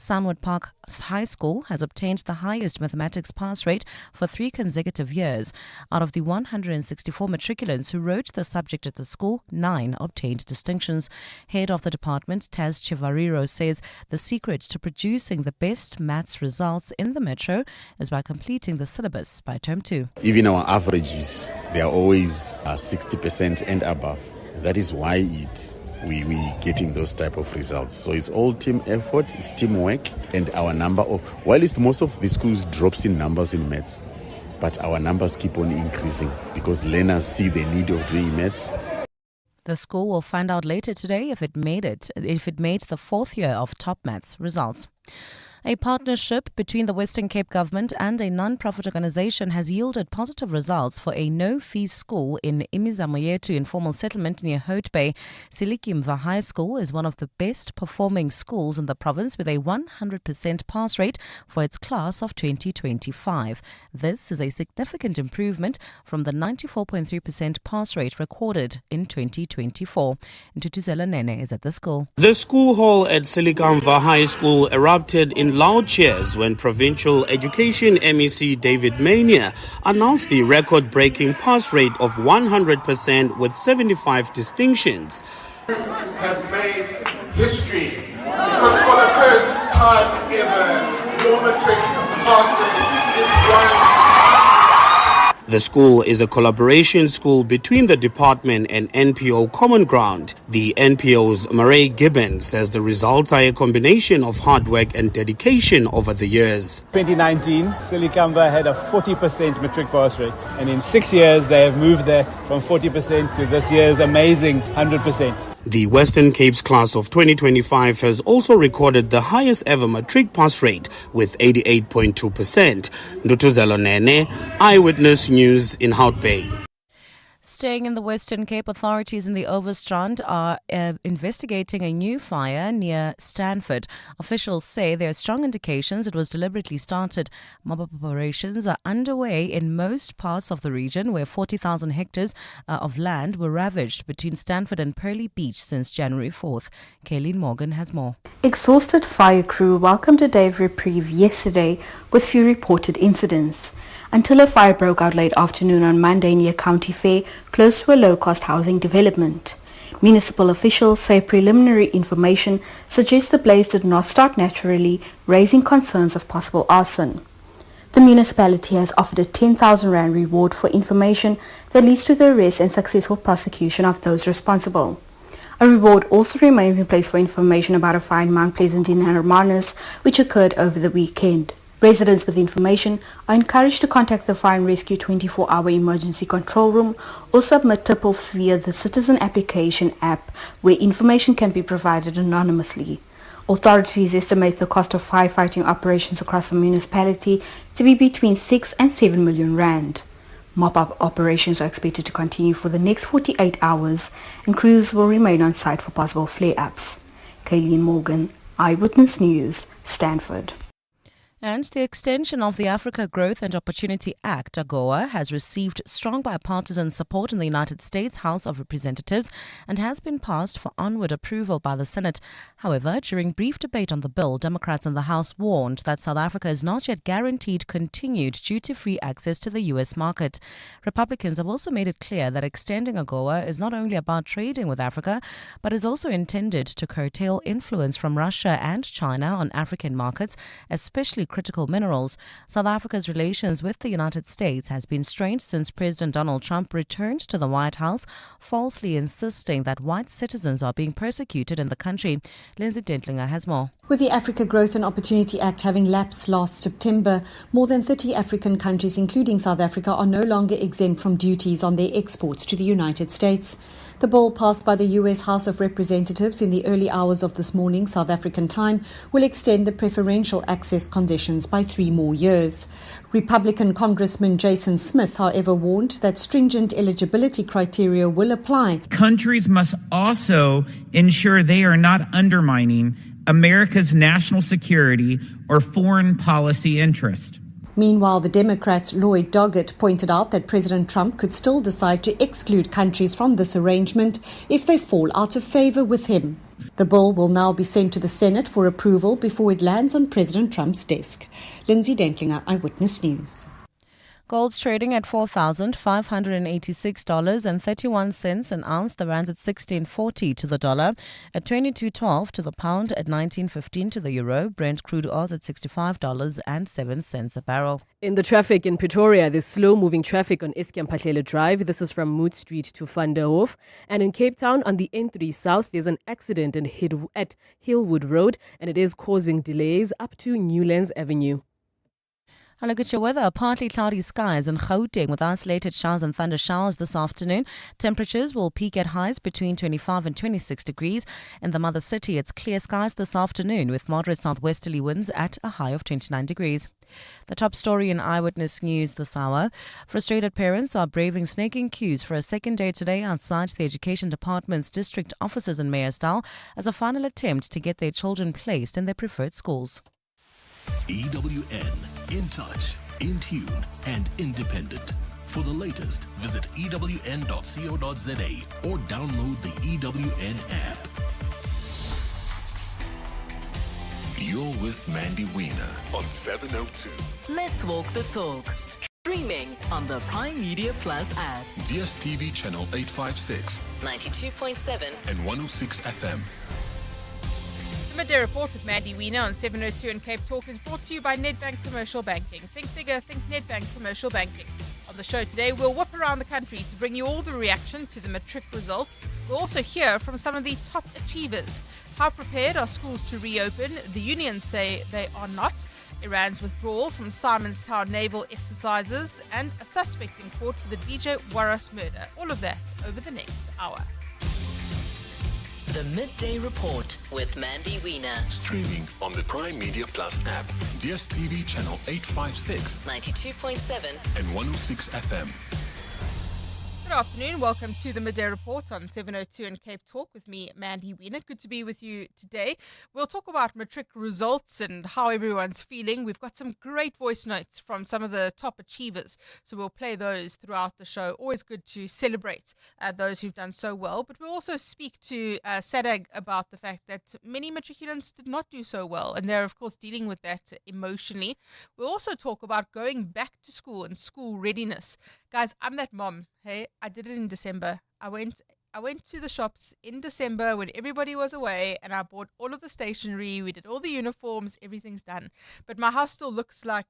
Sunwood Park High School has obtained the highest mathematics pass rate for 3 consecutive years. Out of the 164 matriculants who wrote the subject at the school, 9 obtained distinctions. Head of the department, Taz Chivariro, says the secret to producing the best maths results in the metro is by completing the syllabus by term 2. Even our averages, they are always 60% and above. That is why we getting those type of results. So it's all team effort, it's teamwork, and our number of, while most of the schools drops in numbers in maths, but our numbers keep on increasing because learners see the need of doing maths. The school will find out later today if it made the 4th year of top maths results. A partnership between the Western Cape government and a non-profit organization has yielded positive results for a no-fee school in Imizamo Yethu informal settlement near Hout Bay. Silikimva High School is one of the best performing schools in the province with a 100% pass rate for its class of 2025. This is a significant improvement from the 94.3% pass rate recorded in 2024. Ntutuzela Nene is at the school. The school hall at Silikimva High School erupted in loud cheers when Provincial Education MEC David Wiener announced the record-breaking pass rate of 100% with 75 distinctions. Have made history because for the first time ever, your Matric pass rate is growing. The school is a collaboration school between the department and NPO Common Ground. The NPO's Murray Gibbons says the results are a combination of hard work and dedication over the years. 2019, Silikimva had a 40% matric pass rate, and in 6 years they have moved that from 40% to this year's amazing 100%. The Western Cape's class of 2025 has also recorded the highest ever matric pass rate with 88.2%. Ntutuzela Nene, Eyewitness News in Hout Bay. Staying in the Western Cape, authorities in the Overstrand are investigating a new fire near Stanford. Officials say there are strong indications it was deliberately started. Mob operations are underway in most parts of the region where 40,000 hectares of land were ravaged between Stanford and Pearly Beach since January 4th. Kayleen Morgan has more. Exhausted fire crew welcomed a day of reprieve yesterday with few reported incidents, until a fire broke out late afternoon on Monday near County Fair, close to a low-cost housing development. Municipal officials say preliminary information suggests the blaze did not start naturally, raising concerns of possible arson. The municipality has offered a 10,000 Rand reward for information that leads to the arrest and successful prosecution of those responsible. A reward also remains in place for information about a fire in Mount Pleasant in Hermanus, which occurred over the weekend. Residents with information are encouraged to contact the Fire and Rescue 24-hour emergency control room or submit tip-offs via the Citizen Application app, where information can be provided anonymously. Authorities estimate the cost of firefighting operations across the municipality to be between 6 and 7 million Rand. Mop-up operations are expected to continue for the next 48 hours, and crews will remain on site for possible flare-ups. Kayleen Morgan, Eyewitness News, Stanford. And the extension of the Africa Growth and Opportunity Act, AGOA, has received strong bipartisan support in the United States House of Representatives and has been passed for onward approval by the Senate. However, during brief debate on the bill, Democrats in the House warned that South Africa is not yet guaranteed continued duty-free access to the U.S. market. Republicans have also made it clear that extending AGOA is not only about trading with Africa, but is also intended to curtail influence from Russia and China on African markets, especially critical minerals. South Africa's relations with the United States has been strained since President Donald Trump returned to the White House, falsely insisting that white citizens are being persecuted in the country. Lindsay Dentlinger has more. With the Africa Growth and Opportunity Act having lapsed last September, more than 30 African countries, including South Africa, are no longer exempt from duties on their exports to the United States. The bill passed by the U.S. House of Representatives in the early hours of this morning, South African time, will extend the preferential access conditions by 3 more years. Republican Congressman Jason Smith, however, warned that stringent eligibility criteria will apply. Countries must also ensure they are not undermining America's national security or foreign policy interest. Meanwhile, the Democrat Lloyd Doggett pointed out that President Trump could still decide to exclude countries from this arrangement if they fall out of favor with him. The bill will now be sent to the Senate for approval before it lands on President Trump's desk. Lindsay Dentlinger, Eyewitness News. Gold's trading at $4,586.31 an ounce. The rand's at 16.40 to the dollar, at 22.12 to the pound, at 19.15 to the euro. Brent crude oil at $65.07 a barrel. In the traffic in Pretoria, there's slow-moving traffic on Eskiamphahlele Drive. This is from Mood Street to Van der Hof. And in Cape Town, on the N3 South, there's an accident at Hillwood Road, and it is causing delays up to Newlands Avenue. And look at your weather. Partly cloudy skies in Gauteng with isolated showers and thunder showers this afternoon. Temperatures will peak at highs between 25 and 26 degrees. In the mother city, it's clear skies this afternoon with moderate southwesterly winds at a high of 29 degrees. The top story in Eyewitness News this hour. Frustrated parents are braving snaking queues for a second day today outside the Education Department's district offices in Meyersdal as a final attempt to get their children placed in their preferred schools. EWN, in touch, in tune, and independent. For the latest, visit ewn.co.za or download the EWN app. You're with Mandy Wiener on 702. Let's walk the talk. Streaming on the Prime Media Plus app. DSTV channel 856, 92.7 and 106 FM. The Midday Report with Mandy Wiener on 702 and Cape Talk is brought to you by Nedbank Commercial Banking. Think bigger, think Nedbank Commercial Banking. On the show today, we'll whip around the country to bring you all the reaction to the Matric results. We'll also hear from some of the top achievers. How prepared are schools to reopen? The unions say they are not. Iran's withdrawal from Simonstown naval exercises, and a suspect in court for the DJ Waras murder. All of that over the next hour. The Midday Report with Mandy Wiener. Streaming on the Prime Media Plus app, DSTV channel 856, 92.7 and 106 FM. Good afternoon. Welcome to the Midday Report on 702 and Cape Talk with me, Mandy Wiener. Good to be with you today. We'll talk about Matric results and how everyone's feeling. We've got some great voice notes from some of the top achievers, so we'll play those throughout the show. Always good to celebrate those who've done so well. But we'll also speak to SADAG about the fact that many matriculants did not do so well, and they're, of course, dealing with that emotionally. We'll also talk about going back to school and school readiness. Guys, I'm that mom. Hey, I did it in December. I went to the shops in December when everybody was away, and I bought all of the stationery. We did all the uniforms. Everything's done, but my house still looks like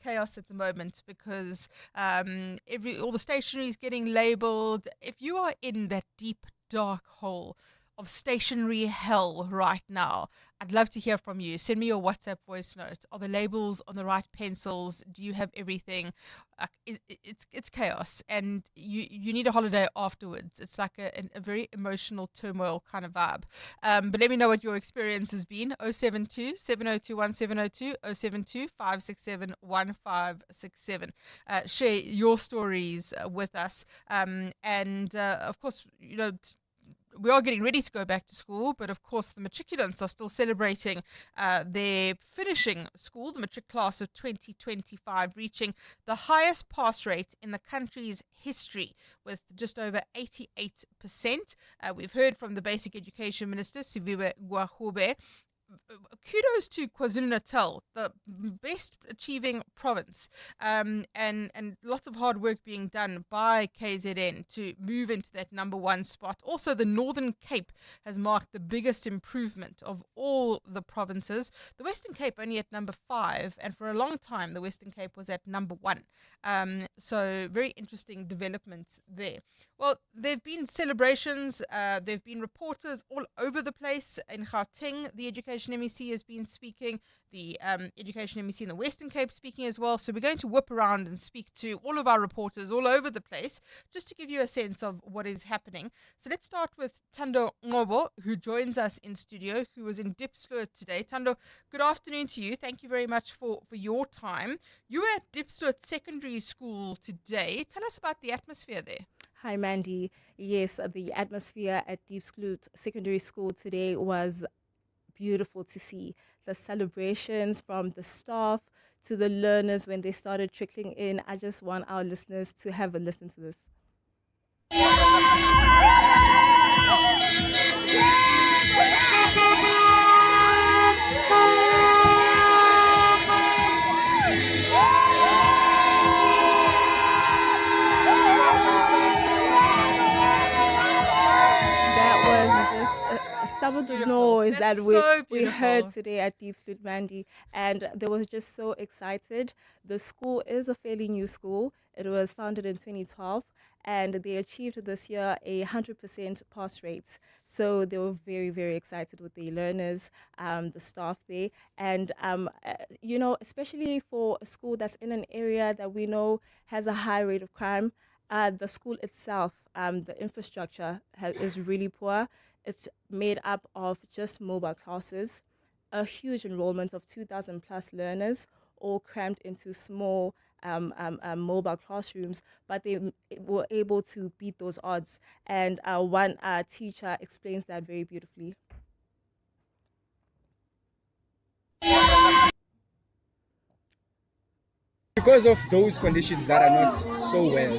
chaos at the moment because all the stationery is getting labeled. If you are in that deep dark hole of stationery hell right now, I'd love to hear from you. Send me your WhatsApp voice note. Are the labels on the right pencils? Do you have everything? It's chaos, and you need a holiday afterwards. It's like a very emotional turmoil kind of vibe. But let me know what your experience has been. 072 702 1702, 072 567 1567. Share your stories with us. And of course, we are getting ready to go back to school, but of course the matriculants are still celebrating their finishing school, the matric class of 2025, reaching the highest pass rate in the country's history with just over 88%. We've heard from the Basic Education Minister, Siviwe Gwahube. Kudos to KwaZulu-Natal, the best achieving province, and lots of hard work being done by KZN to move into that number one spot. Also, the Northern Cape has marked the biggest improvement of all the provinces. The Western Cape only at number 5, and for a long time the Western Cape was at number 1. So very interesting developments there. Well, there have been celebrations, there have been reporters all over the place. In Gauteng, the Education MEC has been speaking, the Education MEC in the Western Cape speaking as well. So we're going to whip around and speak to all of our reporters all over the place, just to give you a sense of what is happening. So let's start with Tando Ngobo, who joins us in studio, who was in Diepsloot today. Tando, good afternoon to you. Thank you very much for your time. You were at Diepsloot Secondary School today. Tell us about the atmosphere there. Hi, Mandy. Yes, the atmosphere at Diepsloot Secondary School today was beautiful to see. The celebrations from the staff to the learners when they started trickling in. I just want our listeners to have a listen to this. some of the Beautiful. noise That's that so we heard beautiful. today at Deep Sleuth, Mandy, and they were just so excited. The school is a fairly new school. It was founded in 2012, and they achieved this year a 100% pass rate. So they were very, very excited with the learners, the staff there, and especially for a school that's in an area that we know has a high rate of crime. The school itself, the infrastructure is really poor. It's made up of just mobile classes, a huge enrollment of 2,000 plus learners, all crammed into small mobile classrooms, but they were able to beat those odds. And one teacher explains that very beautifully. Because of those conditions that are not so well,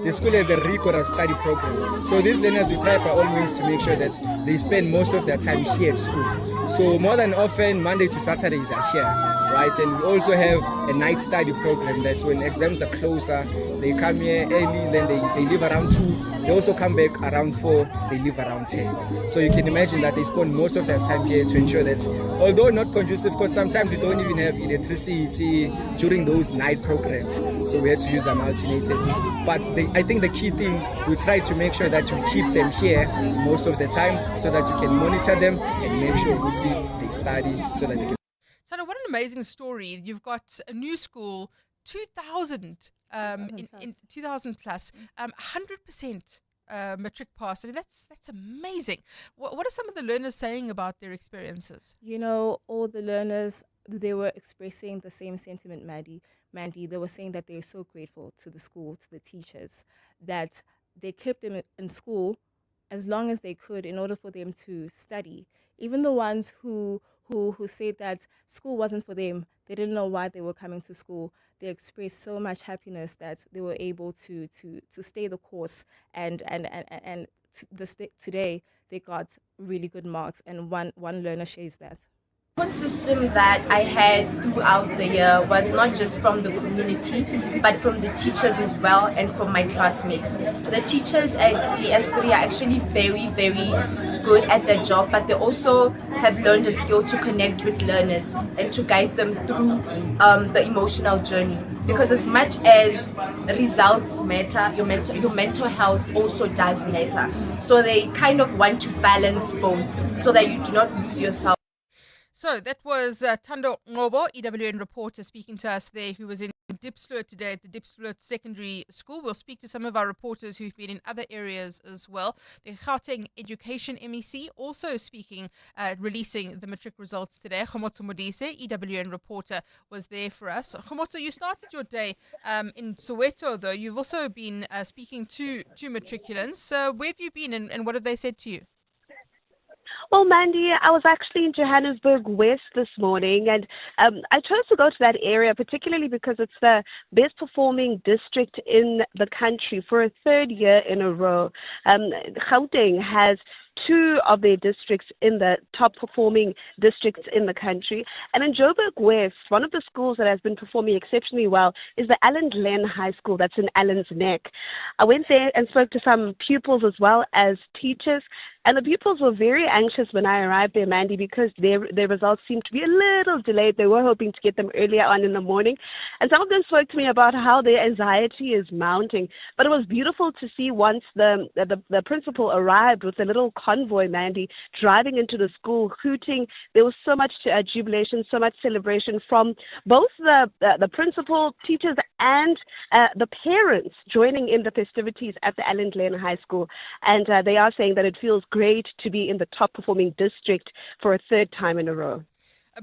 the school has a rigorous study program. So these learners, we try by all means to make sure that they spend most of their time here at school. So more than often, Monday to Saturday, they're here, right? And we also have a night study program. That's when exams are closer, they come here early, then they leave around 2. They also come back around 4, they leave around 10. So you can imagine that they spend most of their time here to ensure that, although not conducive, because sometimes we don't even have electricity during those night programs, so we had to use some alternatives. But I think the key thing, we try to make sure that you keep them here most of the time so that you can monitor them and make sure they study so that they can. Tana, what an amazing story. You've got a new school, 2,000 in 2,000 plus, 100% matric pass. I mean, that's amazing. What are some of the learners saying about their experiences? You know, all the learners, they were expressing the same sentiment, Mandy. They were saying that they're so grateful to the school, to the teachers, that they kept them in school as long as they could in order for them to study. Even the ones who said that school wasn't for them, they didn't know why they were coming to school, they expressed so much happiness that they were able to stay the course, and today they got really good marks, and one learner shares that. The system that I had throughout the year was not just from the community, but from the teachers as well and from my classmates. The teachers at DS3 are actually very, very good at their job, but they also have learned a skill to connect with learners and to guide them through the emotional journey. Because as much as results matter, your mental health also does matter. So they kind of want to balance both so that you do not lose yourself. So that was Thando Ngobo, EWN reporter, speaking to us there, who was in Diepsloot today at the Diepsloot Secondary School. We'll speak to some of our reporters who've been in other areas as well. The Gauteng Education MEC also speaking, releasing the matric results today. Khomotso Modise, EWN reporter, was there for us. Khomotso, you started your day in Soweto, though. You've also been speaking to matriculants. Where have you been and what have they said to you? Well, Mandy, I was actually in Johannesburg West this morning, and I chose to go to that area particularly because it's the best performing district in the country for a third year in a row. Gauteng has 2 of their districts in the top performing districts in the country. And in Joburg West, one of the schools that has been performing exceptionally well is the Allen Glen High School that's in Allen's Neck. I went there and spoke to some pupils as well as teachers. And the pupils were very anxious when I arrived there, Mandy, because their results seemed to be a little delayed. They were hoping to get them earlier on in the morning. And some of them spoke to me about how their anxiety is mounting. But it was beautiful to see once the principal arrived with a little convoy, Mandy, driving into the school, hooting. There was so much jubilation, so much celebration from both the principal, teachers, and the parents joining in the festivities at the Allen Glen High School. And they are saying that it feels great to be in the top performing district for a third time in a row.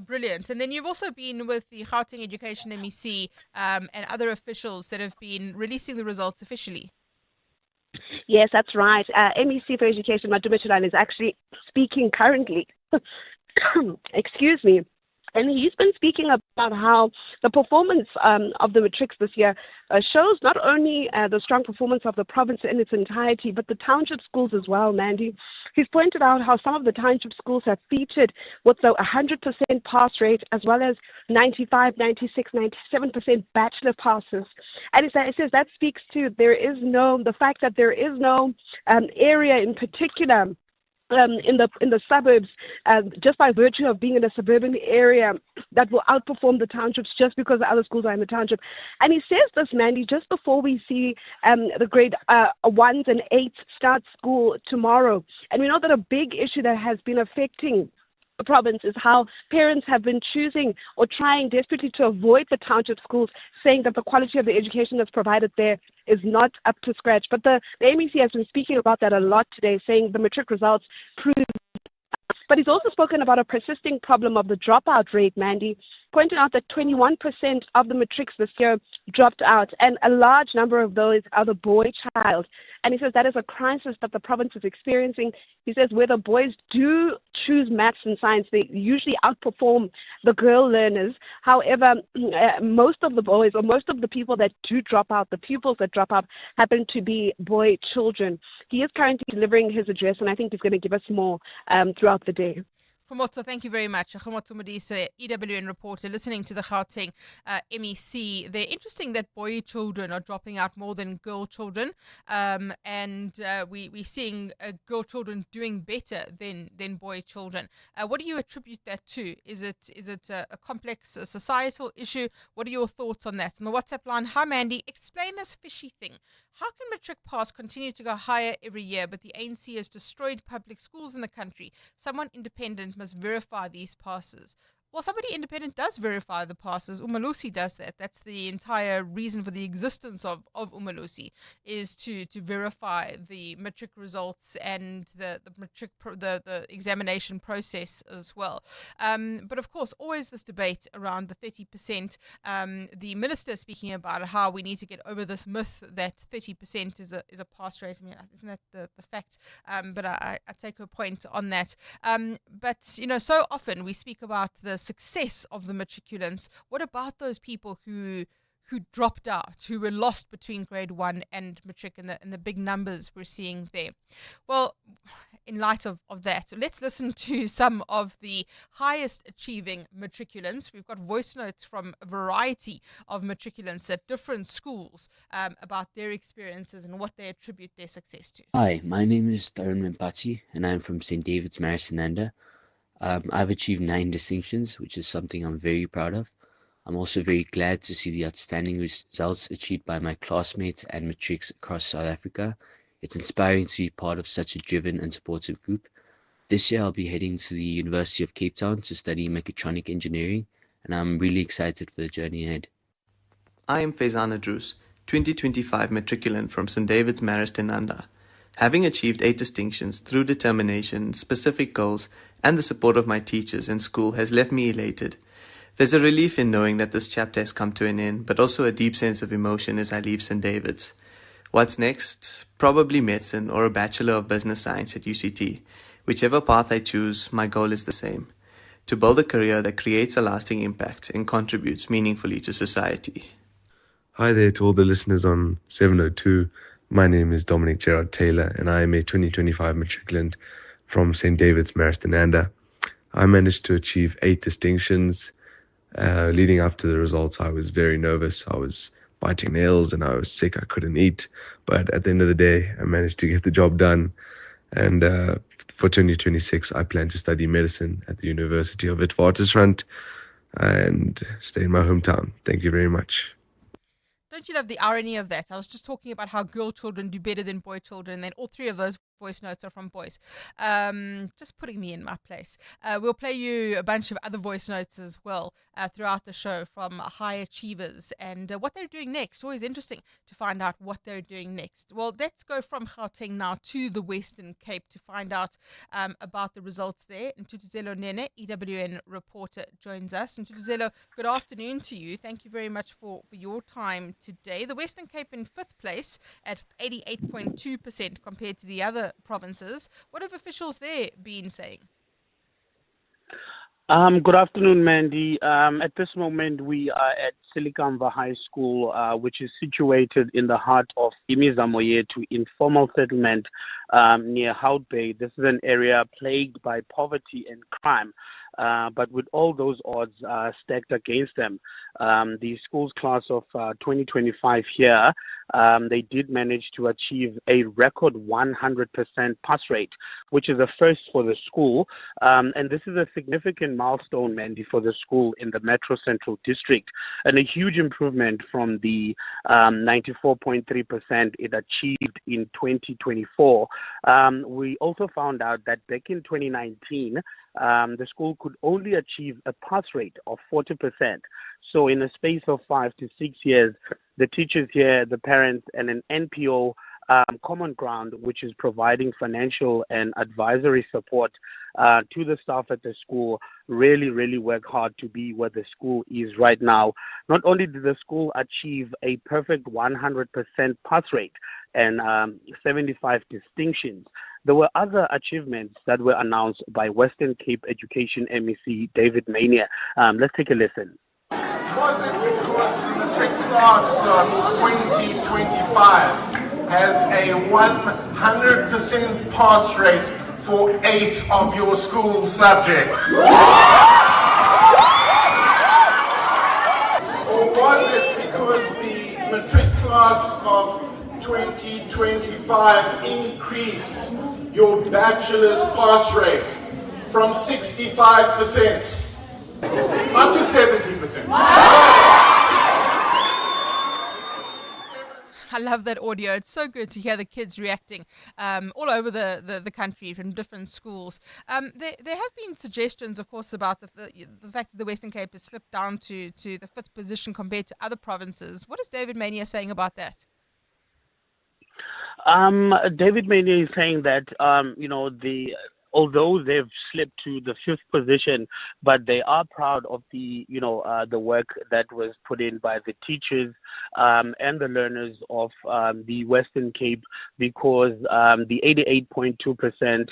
Brilliant. And then you've also been with the Gauteng Education MEC and other officials that have been releasing the results officially. Yes, that's right. MEC for Education, Matriculant, is actually speaking currently. Excuse me. And he's been speaking about how the performance of the matrics this year shows not only the strong performance of the province in its entirety, but the township schools as well, Mandy. He's pointed out how some of the township schools have featured with the 100% pass rate, as well as 95, 96, 97% bachelor passes. And it says that speaks to the fact that there is no area in particular in the suburbs, just by virtue of being in a suburban area, that will outperform the townships just because the other schools are in the township. And he says this, Mandy, just before we see the grade 1s and 8s start school tomorrow. And we know that a big issue that has been affecting the province is how parents have been choosing or trying desperately to avoid the township schools, saying that the quality of the education that's provided there is not up to scratch. But the MEC has been speaking about that a lot today, saying the matric results prove. But he's also spoken about a persisting problem of the dropout rate, Mandy, pointing out that 21% of the matrics this year dropped out, and a large number of those are the boy child. And he says that is a crisis that the province is experiencing. He says where the boys do choose maths and science, they usually outperform the girl learners. However, most of the boys or most of the people that do drop out, the pupils that drop out, happen to be boy children. He is currently delivering his address, and I think he's going to give us more throughout the day. Khomotso, thank you very much. Khomotso Modise, EWN reporter, listening to the Gauteng MEC. They're interesting that boy children are dropping out more than girl children, and we're seeing girl children doing better than boy children. What do you attribute that to? Is it a complex societal issue? What are your thoughts on that? On the WhatsApp line, hi Mandy, explain this fishy thing. How can matric pass continue to go higher every year, but the ANC has destroyed public schools in the country? Someone independent must verify these passes. Well, somebody independent does verify the passes. Umalusi does that. That's the entire reason for the existence of Umalusi, is to verify the matric results and the examination process as well. But of course, always this debate around the 30%. The minister speaking about how we need to get over this myth that 30% is a pass rate. I mean, isn't that the fact? But I take her point on that. But so often we speak about the success of the matriculants. What about those people who dropped out, who were lost between grade 1 and matric, and the big numbers we're seeing there? Well, in light of that, let's listen to some of the highest achieving matriculants. We've got voice notes from a variety of matriculants at different schools about their experiences and what they attribute their success to. Hi, my name is Tarun Mempati, and I'm from St. David's Maristananda. I've achieved 9 distinctions, which is something I'm very proud of. I'm also very glad to see the outstanding results achieved by my classmates and matrics across South Africa. It's inspiring to be part of such a driven and supportive group. This year I'll be heading to the University of Cape Town to study mechatronic engineering, and I'm really excited for the journey ahead. I am Faizana Drus, 2025 matriculant from St. David's Maristananda. Having achieved 8 distinctions through determination, specific goals, and the support of my teachers and school has left me elated. There's a relief in knowing that this chapter has come to an end, but also a deep sense of emotion as I leave St. David's. What's next? Probably medicine or a Bachelor of Business Science at UCT. Whichever path I choose, my goal is the same: to build a career that creates a lasting impact and contributes meaningfully to society. Hi there to all the listeners on 702. My name is Dominic Gerard Taylor, and I am a 2025 matriculant from St. David's Maristananda. I managed to achieve 8 distinctions. Leading up to the results, I was very nervous. I was biting nails and I was sick. I couldn't eat. But at the end of the day, I managed to get the job done. And for 2026, I plan to study medicine at the University of Witwatersrand and stay in my hometown. Thank you very much. Don't you love the irony of that? I was just talking about how girl children do better than boy children, and then all 3 of those voice notes are from boys. Just putting me in my place. We'll play you a bunch of other voice notes as well throughout the show from high achievers and what they're doing next. Always interesting to find out what they're doing next. Well, let's go from Gauteng now to the Western Cape to find out about the results there. Ntutuzelo Nene, EWN reporter, joins us. Ntutuzelo, good afternoon to you. Thank you very much for your time today. The Western Cape in 5th place at 88.2% compared to the other provinces. What have officials there been saying? Good afternoon, Mandy. At this moment, we are at Silikamva High School, which is situated in the heart of Imizamoyetu informal settlement near Hout Bay. This is an area plagued by poverty and crime. But with all those odds stacked against them, the school's class of 2025 here, they did manage to achieve a record 100% pass rate, which is a first for the school. And this is a significant milestone, Mandy, for the school in the Metro Central District, and a huge improvement from the 94.3% it achieved in 2024. We also found out that back in 2019, the school could only achieve a pass rate of 40%. So in a space of 5 to 6 years, the teachers here, the parents, and an NPO common ground, which is providing financial and advisory support to the staff at the school, really work hard to be where the school is right now. Not only did the school achieve a perfect 100% pass rate and 75 distinctions, there were other achievements that were announced by Western Cape Education MEC David Wiener. Let's take a listen. Was it because the Matric class of 2025 has a 100% pass rate for 8 of your school subjects? Or was it because the Matric class of 2025 increased your bachelor's pass rate from 65% up to 70%? I love that audio. It's so good to hear the kids reacting all over the country from different schools. There have been suggestions, of course, about the fact that the Western Cape has slipped down to the 5th position compared to other provinces. What is David Wiener saying about that? David Wiener is saying that, although they've slipped to the 5th position, but they are proud of the work that was put in by the teachers and the learners of the Western Cape, because the 88.2%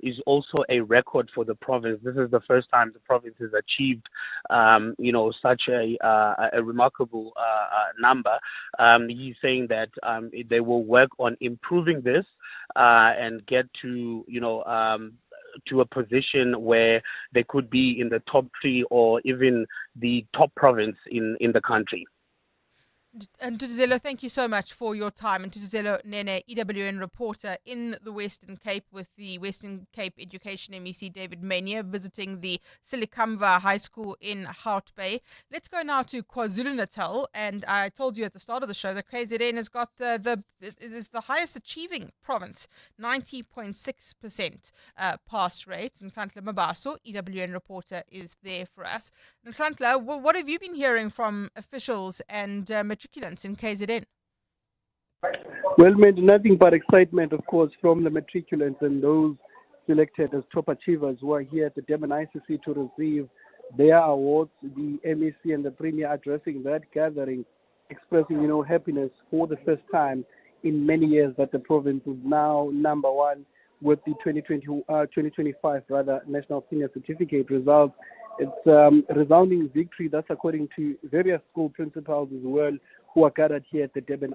is also a record for the province. This is the first time the province has achieved, such a remarkable number. He's saying that they will work on improving this and get to a position where they could be in the top 3 or even the top province in the country. And Tutuzelo, thank you so much for your time. And Tutuzelo Nene, EWN reporter in the Western Cape with the Western Cape Education MEC David Wiener, visiting the Silikamva High School in Hout Bay. Let's go now to KwaZulu-Natal. And I told you at the start of the show that KZN has got it is the highest achieving province, 90.6% pass rate. And Nhlantla Mabaso, EWN reporter, is there for us. Nhlantla, what have you been hearing from officials and matriculants in KZN? Well, nothing but excitement, of course, from the matriculants and those selected as top achievers who are here at the Durban ICC to receive their awards. The MEC and the Premier addressing that gathering, expressing, happiness for the first time in many years that the province is now number 1 with the 2025 National Senior Certificate results. It's a resounding victory. That's according to various school principals as well who are gathered here at the Durban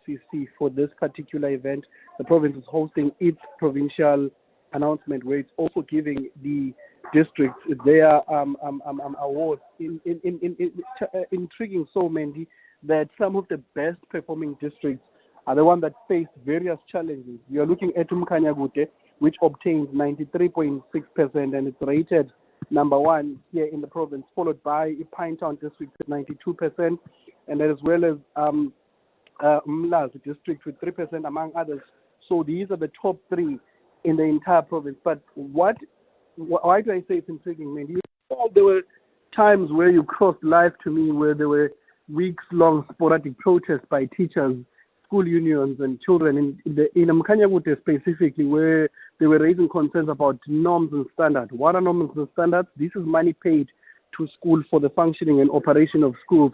ICC for this particular event. The province is hosting its provincial announcement where it's also giving the districts their awards. Intriguing so, Mandy, that some of the best performing districts are the ones that faced various challenges. You're looking at Umkanyagute, which obtained 93.6% and it's rated number 1 here in the province, followed by Pinetown district at 92%, and as well as Umlazi district with 3%, among others. So these are the top 3 in the entire province. But why do I say it's intriguing, man? There were times where you crossed live to me where there were weeks-long sporadic protests by teachers, school unions and children in Mkanyagute specifically, where they were raising concerns about norms and standards. What are norms and standards? This is money paid to school for the functioning and operation of schools.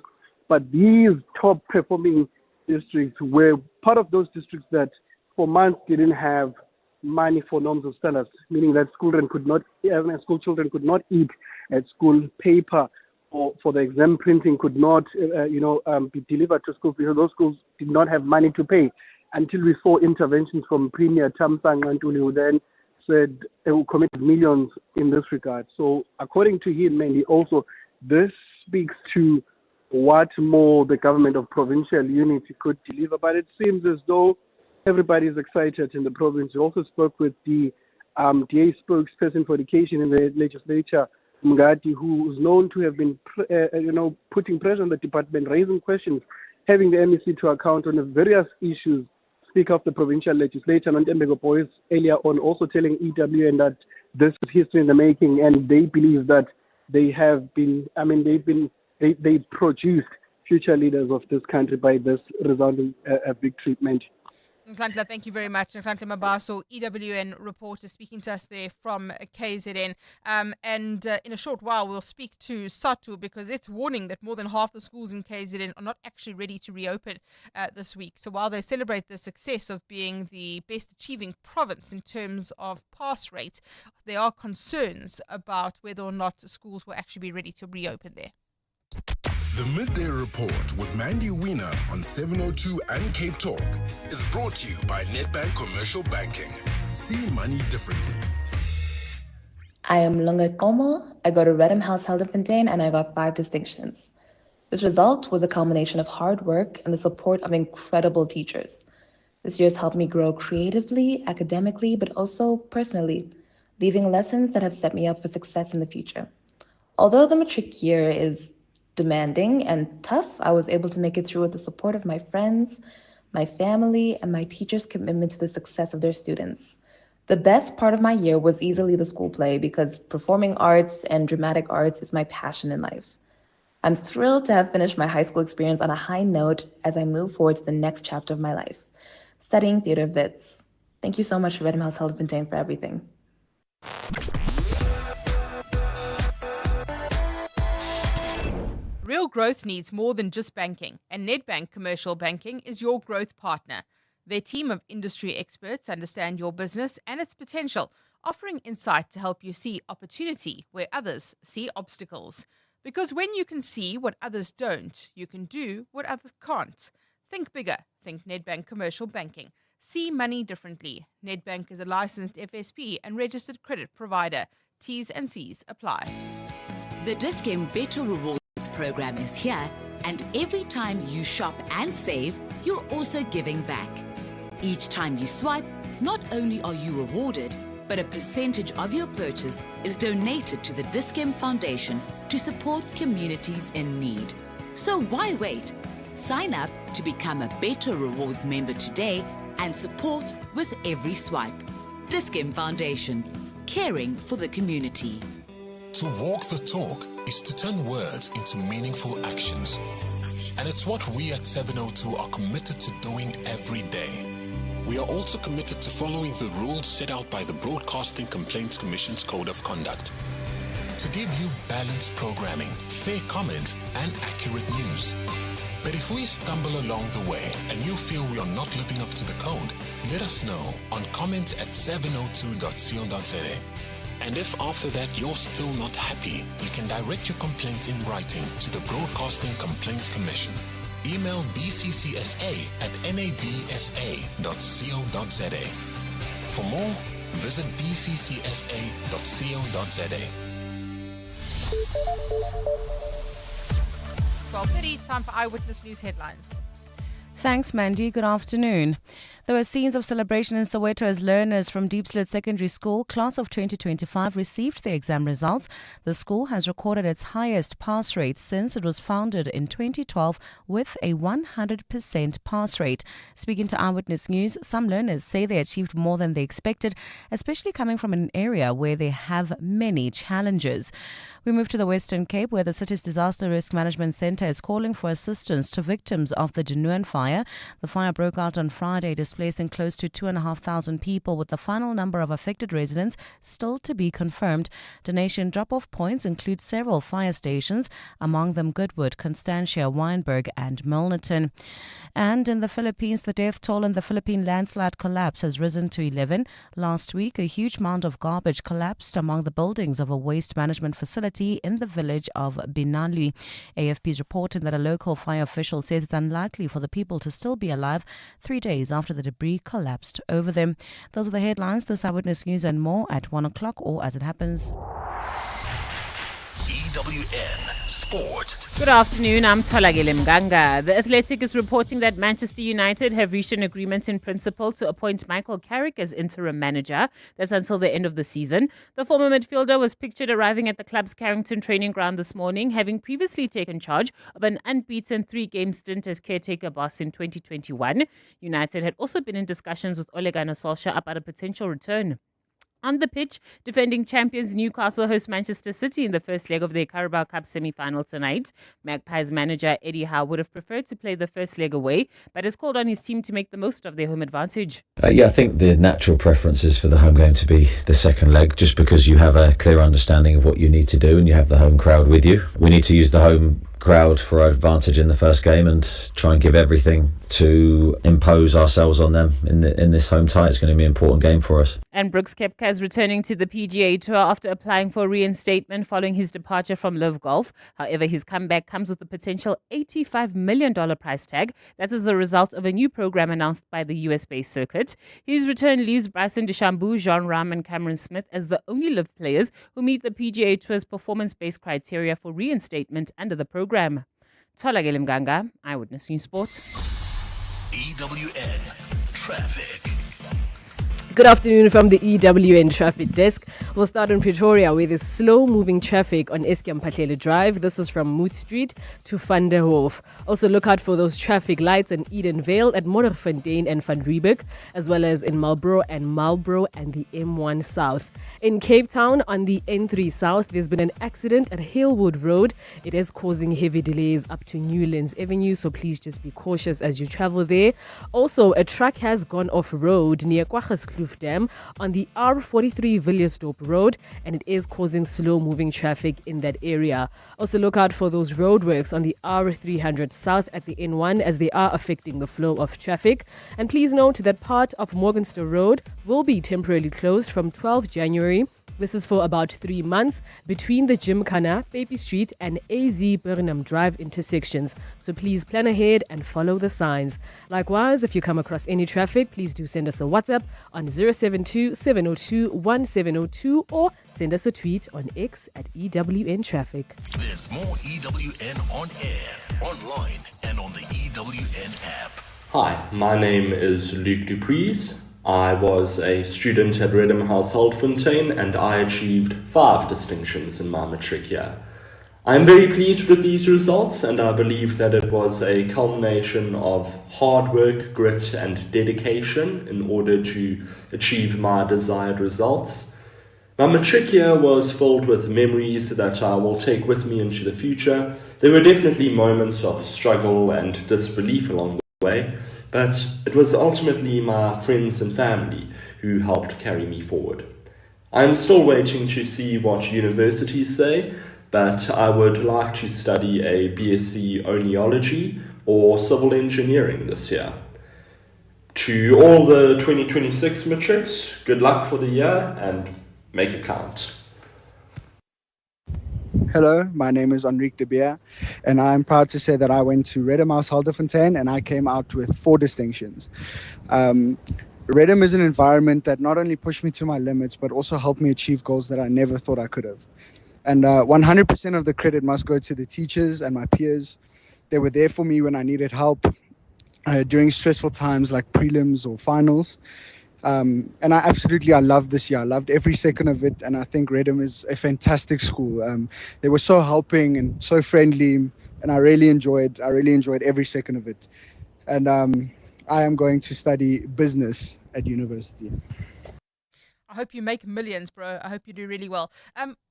But these top performing districts were part of those districts that for months didn't have money for norms and standards, meaning that school children could not eat at school. Paper for the exam printing could not, be delivered to schools because those schools did not have money to pay, until we saw interventions from Premier Tamsang Antuli, who then said committed millions in this regard. So according to him, Mandy, also this speaks to what more the government of provincial unity could deliver. But it seems as though everybody is excited in the province. We also spoke with the DA spokesperson for education in the legislature, Mngadi, who is known to have been, putting pressure on the department, raising questions, having the MEC to account on the various issues. Speaker of the provincial legislature, Nantembeko Boys, earlier on also telling EWN that this is history in the making, and they believe that they produced future leaders of this country by this resounding victory. Nhlanhla, thank you very much. Nhlanhla Mabaso, EWN reporter, speaking to us there from KZN. And in a short while, we'll speak to SATU because it's warning that more than half the schools in KZN are not actually ready to reopen this week. So while they celebrate the success of being the best achieving province in terms of pass rate, there are concerns about whether or not schools will actually be ready to reopen there. The Midday Report with Mandy Wiener on 702 and Cape Talk is brought to you by Nedbank Commercial Banking. See money differently. I am Lunga Como. I go to Redham House Helderfontein and I got 5 distinctions. This result was a culmination of hard work and the support of incredible teachers. This year has helped me grow creatively, academically, but also personally, leaving lessons that have set me up for success in the future. Although the Matric year is demanding and tough, I was able to make it through with the support of my friends, my family, and my teachers' commitment to the success of their students. The best part of my year was easily the school play because performing arts and dramatic arts is my passion in life. I'm thrilled to have finished my high school experience on a high note as I move forward to the next chapter of my life, studying theater of Wits. Thank you so much to Redham House Helderfontein for everything. Real growth needs more than just banking, and Nedbank Commercial Banking is your growth partner. Their team of industry experts understand your business and its potential, offering insight to help you see opportunity where others see obstacles. Because when you can see what others don't, you can do what others can't. Think bigger. Think Nedbank Commercial Banking. See money differently. Nedbank is a licensed FSP and registered credit provider. T's and C's apply. The Dis-Chem Better Rewards program is here, and every time you shop and save, you're also giving back. Each time you swipe, not only are you rewarded, but a percentage of your purchase is donated to the Dis-Chem Foundation to support communities in need. So why wait? Sign up to become a Better Rewards member today and support with every swipe. Dis-Chem Foundation, caring for the community. To walk the talk is to turn words into meaningful actions. And it's what we at 702 are committed to doing every day. We are also committed to following the rules set out by the Broadcasting Complaints Commission's Code of Conduct. To give you balanced programming, fair comments, and accurate news. But if we stumble along the way and you feel we are not living up to the code, let us know on comment@702.co.za. And if after that you're still not happy, you can direct your complaint in writing to the Broadcasting Complaints Commission. Email bccsa@nabsa.co.za. For more, visit bccsa.co.za. 12:30, time for Eyewitness News headlines. Thanks, Mandy. Good afternoon. There were scenes of celebration in Soweto as learners from Deepsloot Secondary School, class of 2025, received their exam results. The school has recorded its highest pass rate since it was founded in 2012 with a 100% pass rate. Speaking to Eyewitness News, some learners say they achieved more than they expected, especially coming from an area where they have many challenges. We move to the Western Cape, where the city's Disaster Risk Management Centre is calling for assistance to victims of the Dunuan fire. The fire broke out on Friday, displacing close to 2,500 people, with the final number of affected residents still to be confirmed. Donation drop-off points include several fire stations, among them Goodwood, Constantia, Wynberg and Milnerton. And in the Philippines, the death toll in the Philippine landslide collapse has risen to 11. Last week, a huge mound of garbage collapsed among the buildings of a waste management facility in the village of Binalui. AFP is reporting that a local fire official says it's unlikely for the people to still be alive 3 days after the the debris collapsed over them. Those are the headlines. This Eyewitness News and more at 1 o'clock or as it happens. EWN Sport. Good afternoon, I'm Tolagile Mganga. The Athletic is reporting that Manchester United have reached an agreement in principle to appoint Michael Carrick as interim manager. That's until the end of the season. The former midfielder was pictured arriving at the club's Carrington training ground this morning, having previously taken charge of an unbeaten 3-game stint as caretaker boss in 2021. United had also been in discussions with Ole Gunnar Solskjaer about a potential return. On the pitch, defending champions Newcastle host Manchester City in the first leg of their Carabao Cup semi-final tonight. Magpies manager Eddie Howe would have preferred to play the first leg away, but has called on his team to make the most of their home advantage. I think the natural preference is for the home game to be the second leg, just because you have a clear understanding of what you need to do and you have the home crowd with you. We need to use the home crowd for our advantage in the first game and try and give everything to impose ourselves on them in this home tie. It's going to be an important game for us. And Brooks Koepka is returning to the PGA Tour after applying for reinstatement following his departure from Live Golf. However, his comeback comes with a potential $85 million price tag. That's as a result of a new program announced by the US-based circuit. His return leaves Bryson DeChambeau, Jon Rahm and Cameron Smith as the only Live players who meet the PGA Tour's performance-based criteria for reinstatement under the program. Tolagile Mganga, Eyewitness News Sport. EWN Traffic. Good afternoon from the EWN traffic desk. We'll start in Pretoria where there's slow-moving traffic on Mphahlele Drive. This is from Moot Street to Van der Hof. Also look out for those traffic lights in Edenvale at Modderfontein and Van Riebeek, as well as in Marlborough and the M1 South. In Cape Town on the N3 South, there's been an accident at Hillwood Road. It is causing heavy delays up to Newlands Avenue, so please just be cautious as you travel there. Also, a truck has gone off-road near KwaZulu-Natal Dam on the R43 Villiers-Dorp Road, and it is causing slow-moving traffic in that area. Also look out for those roadworks on the R300 South at the N1 as they are affecting the flow of traffic. And please note that part of Morgenster Road will be temporarily closed from 12 January. This is for about 3 months between the Gymkhana, Baby Street and AZ Burnham Drive intersections. So please plan ahead and follow the signs. Likewise, if you come across any traffic, please do send us a WhatsApp on 072-702-1702 or send us a tweet on X at EWN Traffic. There's more EWN on air, online and on the EWN app. Hi, my name is Luc Dupreez. I was a student at Redham House Haldfontein and I achieved 5 distinctions in my Matric year. I am very pleased with these results and I believe that it was a culmination of hard work, grit and dedication in order to achieve my desired results. My Matric year was filled with memories that I will take with me into the future. There were definitely moments of struggle and disbelief along the way, but it was ultimately my friends and family who helped carry me forward. I'm still waiting to see what universities say, but I would like to study a BSc Oenology or Civil Engineering this year. To all the 2026 matrics, good luck for the year and make it count. Hello, my name is Enrique de Beer, and I'm proud to say that I went to Redham House Haldfontein and I came out with 4 distinctions. Redham is an environment that not only pushed me to my limits, but also helped me achieve goals that I never thought I could have. And 100% of the credit must go to the teachers and my peers. They were there for me when I needed help during stressful times like prelims or finals. And I loved this year. I loved every second of it. And I think Redham is a fantastic school. They were so helping and so friendly. And I really enjoyed every second of it. And I am going to study business at university. I hope you make millions, bro. I hope you do really well.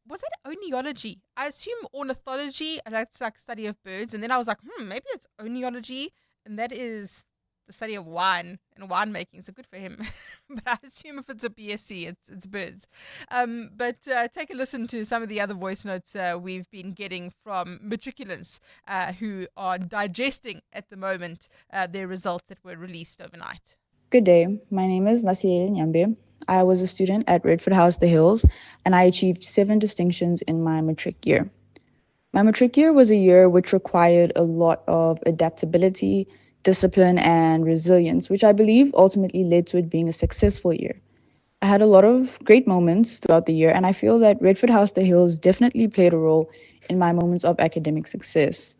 Was that oenology? I assume ornithology, that's like study of birds. And then I was like, maybe it's oenology. And that is the study of wine and winemaking, so good for him. But I assume if it's a BSc, it's birds. But take a listen to some of the other voice notes we've been getting from matriculants who are digesting at the moment their results that were released overnight. Good day. My name is Nasiele Nyambe. I was a student at Redford House The Hills, and I achieved 7 distinctions in my Matric year. My Matric year was a year which required a lot of adaptability, discipline, and resilience, which I believe ultimately led to it being a successful year. I had a lot of great moments throughout the year, and I feel that Redford House The Hills definitely played a role in my moments of academic success.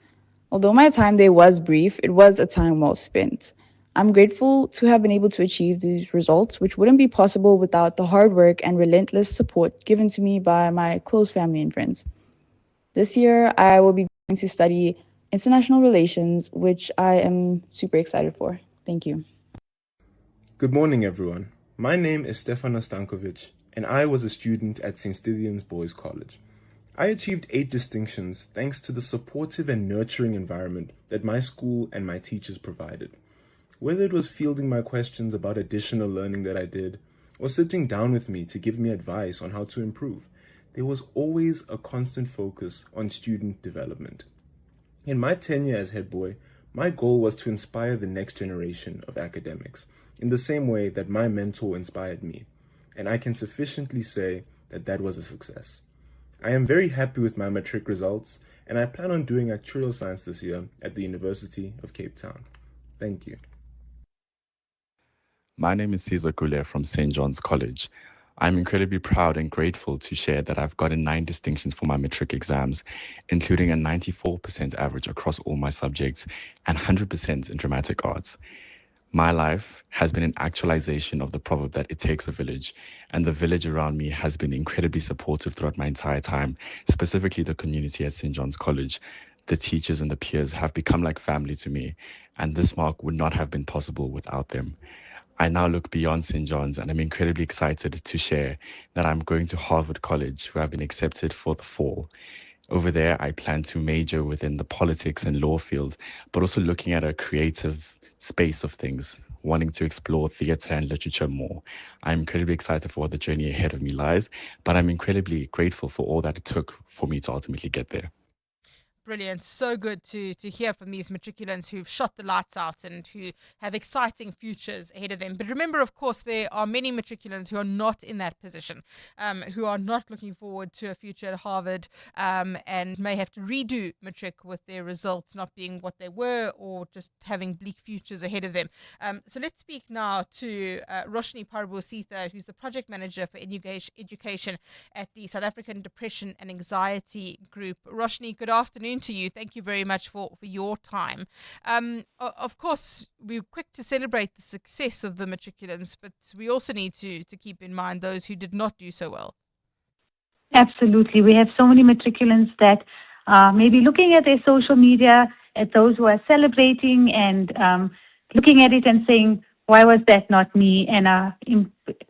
Although my time there was brief, it was a time well spent. I'm grateful to have been able to achieve these results, which wouldn't be possible without the hard work and relentless support given to me by my close family and friends. This year, I will be going to study international relations, which I am super excited for. Thank you. Good morning, everyone. My name is Stefana Stankovic, and I was a student at St. Stithians Boys College. I achieved 8 distinctions thanks to the supportive and nurturing environment that my school and my teachers provided. Whether it was fielding my questions about additional learning that I did, or sitting down with me to give me advice on how to improve, there was always a constant focus on student development. In my tenure as head boy, my goal was to inspire the next generation of academics in the same way that my mentor inspired me, and I can sufficiently say that that was a success. I am very happy with my Matric results, and I plan on doing actuarial science this year at the University of Cape Town. Thank you. My name is Cesar Goulet from St. John's College. I'm incredibly proud and grateful to share that I've gotten 9 distinctions for my Matric exams, including a 94% average across all my subjects and 100% in dramatic arts. My life has been an actualization of the proverb that it takes a village, and the village around me has been incredibly supportive throughout my entire time, specifically the community at St. John's College. The teachers and the peers have become like family to me, and this mark would not have been possible without them. I now look beyond St. John's, and I'm incredibly excited to share that I'm going to Harvard College, where I've been accepted for the fall. Over there, I plan to major within the politics and law field, but also looking at a creative space of things, wanting to explore theatre and literature more. I'm incredibly excited for what the journey ahead of me lies, but I'm incredibly grateful for all that it took for me to ultimately get there. Brilliant. So good to hear from these matriculants who've shot the lights out and who have exciting futures ahead of them. But remember, of course, there are many matriculants who are not in that position, who are not looking forward to a future at Harvard, and may have to redo Matric with their results not being what they were or just having bleak futures ahead of them. So let's speak now to Roshni Parabositha, who's the project manager for education at the South African Depression and Anxiety Group. Roshni, good afternoon to you. Thank you very much for your time. Of course, we're quick to celebrate the success of the matriculants, but we also need to keep in mind those who did not do so well. Absolutely. We have so many matriculants that maybe looking at their social media, at those who are celebrating and looking at it and saying, why was that not me? And are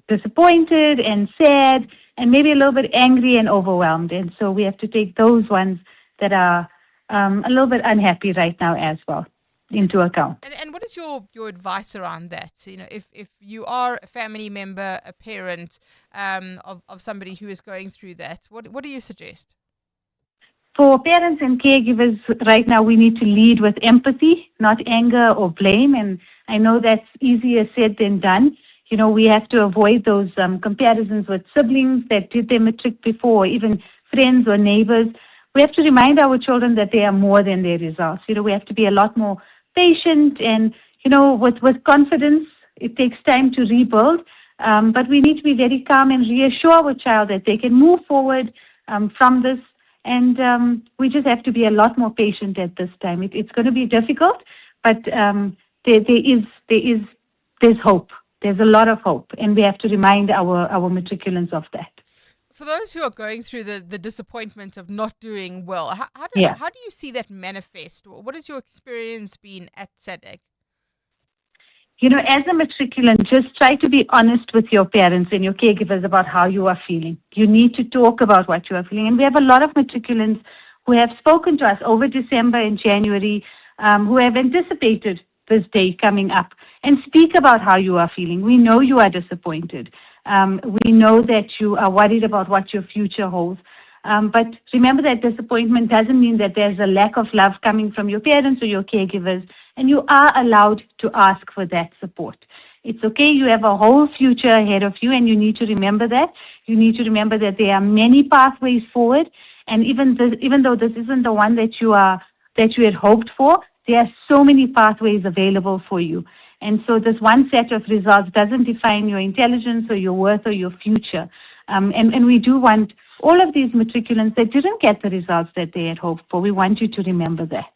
disappointed and sad and maybe a little bit angry and overwhelmed. And so we have to take those ones that are a little bit unhappy right now as well into account. And what is your advice around that? You know, if you are a family member, a parent of somebody who is going through that, what do you suggest? For parents and caregivers right now, we need to lead with empathy, not anger or blame. And I know that's easier said than done. You know, we have to avoid those comparisons with siblings that did their matric before, even friends or neighbors. We have to remind our children that they are more than their results. You know, we have to be a lot more patient and, you know, with confidence. It takes time to rebuild, but we need to be very calm and reassure our child that they can move forward from this. And we just have to be a lot more patient at this time. It's going to be difficult, but there's hope. There's a lot of hope, and we have to remind our matriculants of that. For those who are going through the disappointment of not doing well, how do you see that manifest? What has your experience been at SADC? You know, as a matriculant, just try to be honest with your parents and your caregivers about how you are feeling. You need to talk about what you are feeling. And we have a lot of matriculants who have spoken to us over December and January, who have anticipated this day coming up and speak about how you are feeling. We know you are disappointed. We know that you are worried about what your future holds. But remember that disappointment doesn't mean that there's a lack of love coming from your parents or your caregivers, and you are allowed to ask for that support. It's okay. You have a whole future ahead of you, and you need to remember that. You need to remember that there are many pathways forward, and even though this isn't the one that you had hoped for, There are so many pathways available for you. And so this one set of results doesn't define your intelligence or your worth or your future. And we do want all of these matriculants that didn't get the results that they had hoped for. We want you to remember that.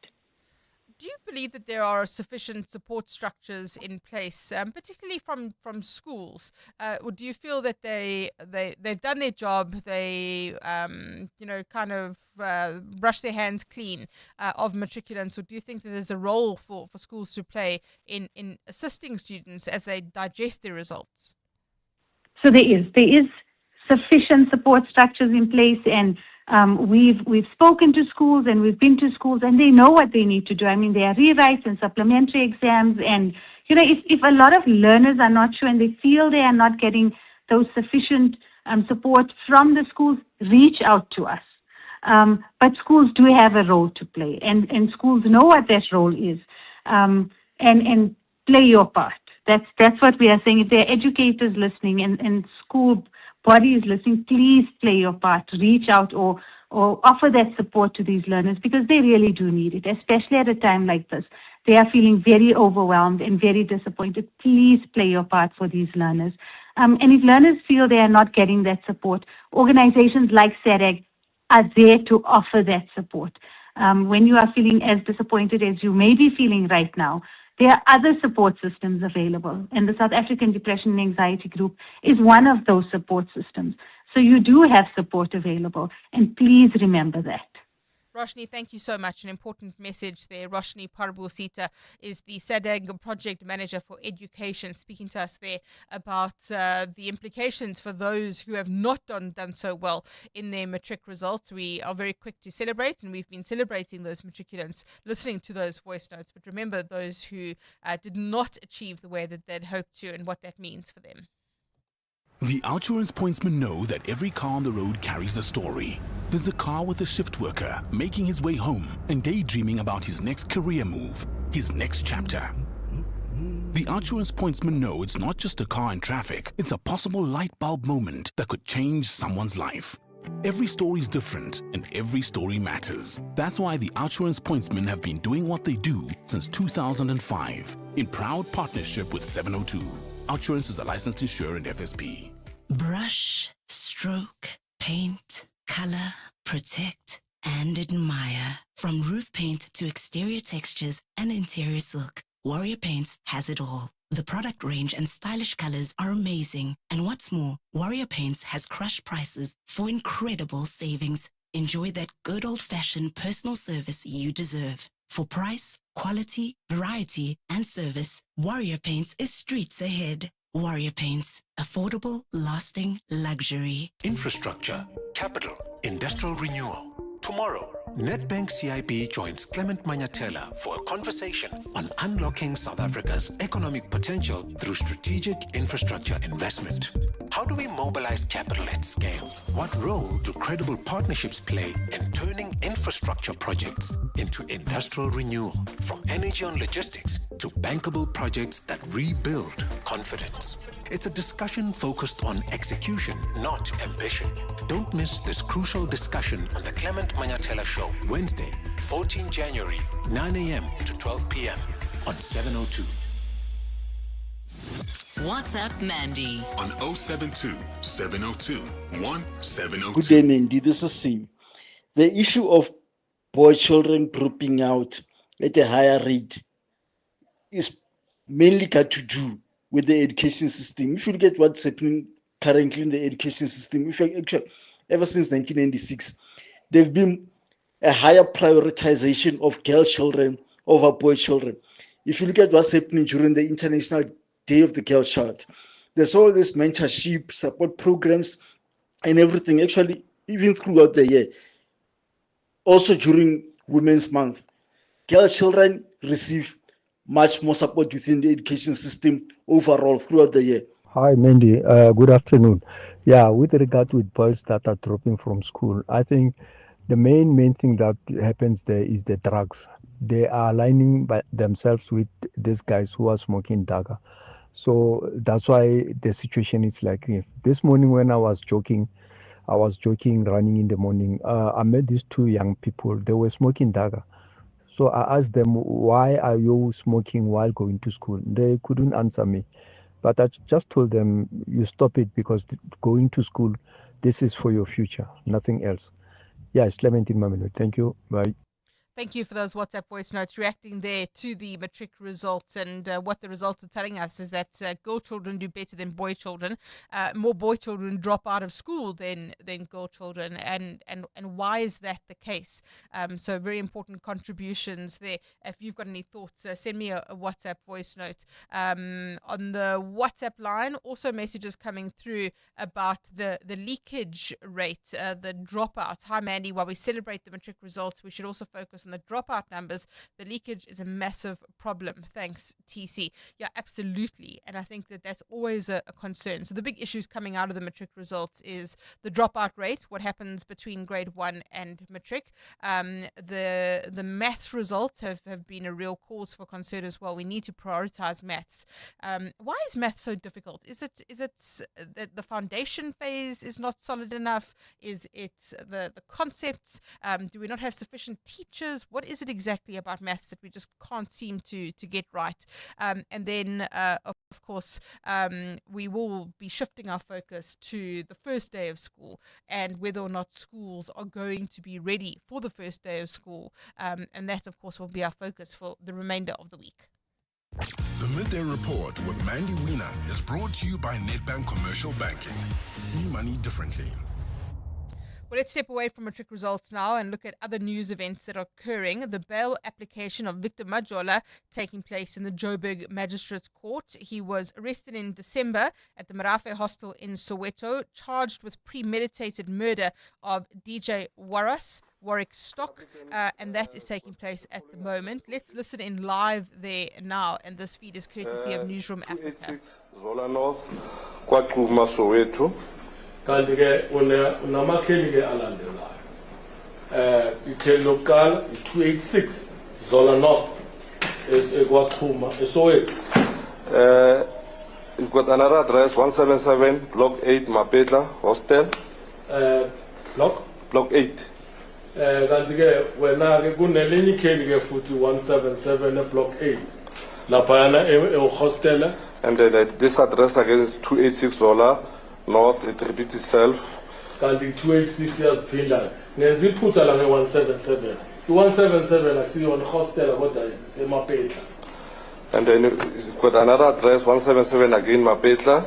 Do you believe that there are sufficient support structures in place, particularly from schools? Or do you feel that they've done their job, they kind of brush their hands clean of matriculants, or do you think that there's a role for schools to play in assisting students as they digest their results? So there is sufficient support structures in place, and we've spoken to schools and we've been to schools, and they know what they need to do. I mean, there are rewrites and supplementary exams, and if a lot of learners are not sure and they feel they are not getting those sufficient support from the schools, reach out to us. But schools do have a role to play, and schools know what that role is, and play your part. That's what we are saying. If there are educators listening and school bodies listening, please play your part. Reach out or offer that support to these learners, because they really do need it, especially at a time like this. They are feeling very overwhelmed and very disappointed. Please play your part for these learners. And if learners feel they are not getting that support, organizations like SADC are there to offer that support. When you are feeling as disappointed as you may be feeling right now, there are other support systems available, and the South African Depression and Anxiety Group is one of those support systems. So you do have support available, and please remember that. Roshni, thank you so much. An important message there. Roshni Parbusita is the SADC project manager for education, speaking to us there about the implications for those who have not done so well in their matric results. We are very quick to celebrate, and we've been celebrating those matriculants, listening to those voice notes. But remember those who did not achieve the way that they'd hoped to, and what that means for them. The Outsurance pointsmen know that every car on the road carries a story. There's a car with a shift worker making his way home and daydreaming about his next career move, his next chapter. The Outsurance pointsmen know it's not just a car in traffic, it's a possible light bulb moment that could change someone's life. Every story is different and every story matters. That's why the Outsurance pointsmen have been doing what they do since 2005 in proud partnership with 702. Outsurance is a licensed insurer and FSP. Brush, stroke, paint, color, protect, and admire. From roof paint to exterior textures and interior silk, Warrior Paints has it all. The product range and stylish colors are amazing. And what's more, Warrior Paints has crushed prices for incredible savings. Enjoy that good old-fashioned personal service you deserve. For price, quality, variety, and service, Warrior Paints is streets ahead. Warrior Paints. Affordable, lasting luxury. Infrastructure, capital, industrial renewal. Tomorrow, Nedbank CIB joins Clement Manyatela for a conversation on unlocking South Africa's economic potential through strategic infrastructure investment. How do we mobilize capital at scale? What role do credible partnerships play in turning infrastructure projects into industrial renewal? From energy and logistics to bankable projects that rebuild confidence. It's a discussion focused on execution, not ambition. Don't miss this crucial discussion on the Clement Manyatela Show, Wednesday, 14 January, 9 a.m. to 12 p.m. on 702. What's up, Mandy? On 072 702 1702. Good day, Mandy. This is Sim. The issue of boy children dropping out at a higher rate is mainly got to do with the education system. If you look at what's happening currently in the education system, actually, ever since 1996, there've been a higher prioritization of girl children over boy children. If you look at what's happening during the International Day of the Girl Child, there's all this mentorship, support programs, and everything, actually, even throughout the year. Also during Women's Month, girl children receive much more support within the education system overall throughout the year. Hi, Mandy. Good afternoon. Yeah, with regard with boys that are dropping from school, I think the main thing that happens there is the drugs. They are aligning by themselves with these guys who are smoking daga. So that's why the situation is like this. This morning when I was joking, running in the morning, I met these two young people. They were smoking daga. So I asked them, why are you smoking while going to school? They couldn't answer me. But I just told them, you stop it because going to school, this is for your future, nothing else. Yeah, it's Clementine Mamelodi. Thank you. Bye. Thank you for those WhatsApp voice notes reacting there to the Matric results. And what the results are telling us is that girl children do better than boy children. More boy children drop out of school than girl children. And why is that the case? So very important contributions there. If you've got any thoughts, send me a WhatsApp voice note. On the WhatsApp line, also messages coming through about the leakage rate, the dropout. Hi, Mandy. While we celebrate the Matric results, we should also focus on the dropout numbers. The leakage is a massive problem. Thanks, TC. Yeah, absolutely. And I think that that's always a concern. So the big issues coming out of the Matric results is the dropout rate, what happens between grade 1 and Matric. The maths results have been a real cause for concern as well. We need to prioritize maths. Why is maths so difficult? Is it that the foundation phase is not solid enough? Is it the concepts? Do we not have sufficient teachers? What is it exactly about maths that we just can't seem to get right? And then, of course, we will be shifting our focus to the first day of school and whether or not schools are going to be ready for the first day of school. And that, of course, will be our focus for the remainder of the week. The Midday Report with Mandy Wiener is brought to you by Nedbank Commercial Banking. See money differently. Well, let's step away from Matric results now and look at other news events that are occurring. The bail application of Victor Majola taking place in the Joburg Magistrates Court. He was arrested in December at the Marafe Hostel in Soweto, charged with premeditated murder of DJ Warwick Stock, and that is taking place at the moment. Let's listen in live there now, and this feed is courtesy of Newsroom Africa. Zola North, KwaZulu-Natal, Soweto. Kanti ke unamakheli ke alandelayo. Ikheli lokuqala i286 Zola North eKwaXhuma eSoweto. You've got another address 177 Block 8 Mapetla Hostel. Block 8. Kanti ke wena ke kunelinye ikheli ke futhi 177 Block 8. Lapha eHostel. And this address again is 286 Zola North, it repeats itself. Kanti 286 yaziphinda. Ngenza iphutha la nge177. I177 akusiyona hostel kodwa isemapetla. And then you've got another address 177 again Mapetla.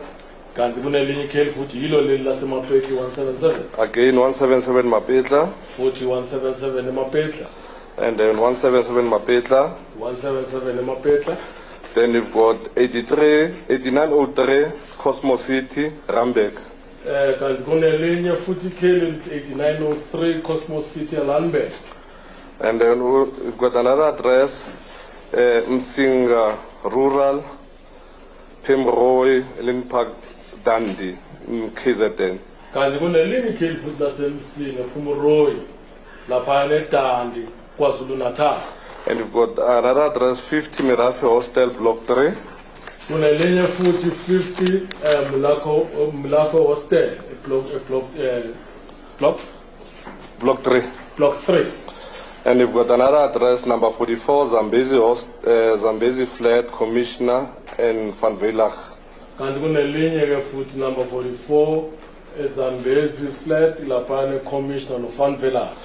Kanti kunelinye ikheli futhi yilo leli lasemapetla 177. Again 177 Mapetla. Futhi 177 emapetla. And then 177 Mapetla. 177 emapetla. Then you've got 8903 Cosmo City, Randburg. Kanti kunelinye futhi ikheli 8903 Cosmo City, Randburg. And then we've got another address, Msinga Rural, Pemroy, Elin Park, Dundee, KZN. Kanti kunelinye ikheli futhi lasemsinga Pemroy, lapha eDundee, KwaZulu-Natal. And we've got another address, 50 Mirafe Hostel, Block 3. Kunelinye futhi 50 Mlafa Hostel, Block 3. Block 3. And we've got another address, number 44, Zambezi Flat, Commissioner, and Van Villach. Kanti kunelinye ke futhi number 44, Zambezi Flat, lapha Commissioner no Van Villach.